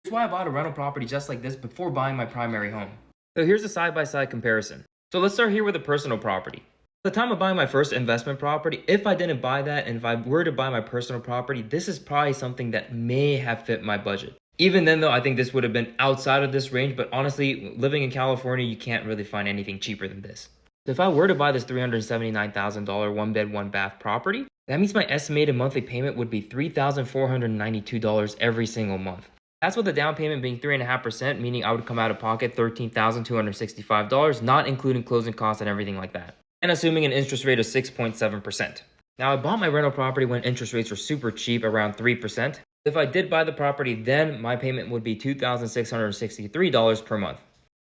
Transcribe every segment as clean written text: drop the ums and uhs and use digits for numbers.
That's why I bought a rental property just like this before buying my primary home. So here's a side-by-side comparison. So let's start here with a personal property. At the time of buying my first investment property, if I didn't buy that and if I were to buy my personal property, this is probably something that may have fit my budget. Even then though, I think this would have been outside of this range, but honestly, living in California, you can't really find anything cheaper than this. So if I were to buy this $379,000 one bed, one bath property, that means my estimated monthly payment would be $3,492 every single month. That's with the down payment being 3.5%, meaning I would come out of pocket $13,265, not including closing costs and everything like that. And assuming an interest rate of 6.7%. Now, I bought my rental property when interest rates were super cheap, around 3%. If I did buy the property, then my payment would be $2,663 per month.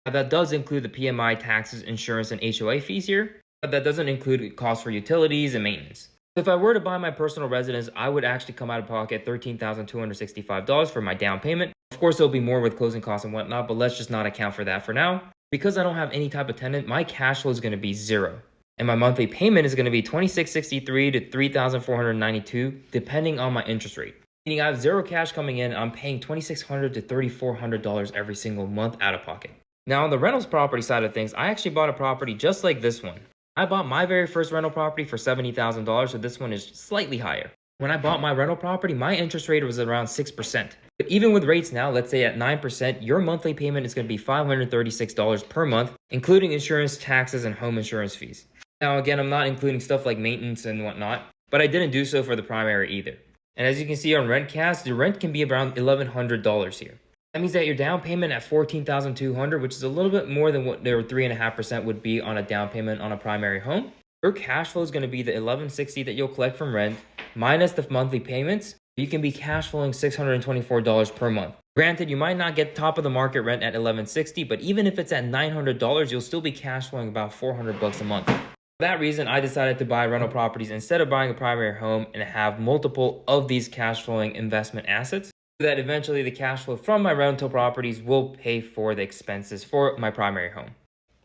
Now, that does include the PMI, taxes, insurance, and HOA fees here, but that doesn't include costs for utilities and maintenance. If I were to buy my personal residence, I would actually come out of pocket $13,265 for my down payment. Of course, there'll be more with closing costs and whatnot, but let's just not account for that for now. Because I don't have any type of tenant, my cash flow is going to be zero. And my monthly payment is going to be $2,663 to $3,492, depending on my interest rate. Meaning I have zero cash coming in, I'm paying $2,600 to $3,400 every single month out of pocket. Now, on the rentals property side of things, I actually bought a property just like this one. I bought my very first rental property for $70,000, so this one is slightly higher. When I bought my rental property, my interest rate was around 6%. But even with rates now, let's say at 9%, your monthly payment is going to be $536 per month, including insurance, taxes, and home insurance fees. Now, again, I'm not including stuff like maintenance and whatnot, but I didn't do so for the primary either. And as you can see on RentCast, the rent can be around $1,100 here. That means that your down payment at $14,200, which is a little bit more than what their 3.5% would be on a down payment on a primary home. Your cash flow is going to be the $1,160 that you'll collect from rent, minus the monthly payments. You can be cash flowing $624 per month. Granted, you might not get top of the market rent at $1,160, but even if it's at $900, you'll still be cash flowing about $400 a month. For that reason, I decided to buy rental properties instead of buying a primary home and have multiple of these cash flowing investment assets, so that eventually the cash flow from my rental properties will pay for the expenses for my primary home.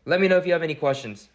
Let me know if you have any questions.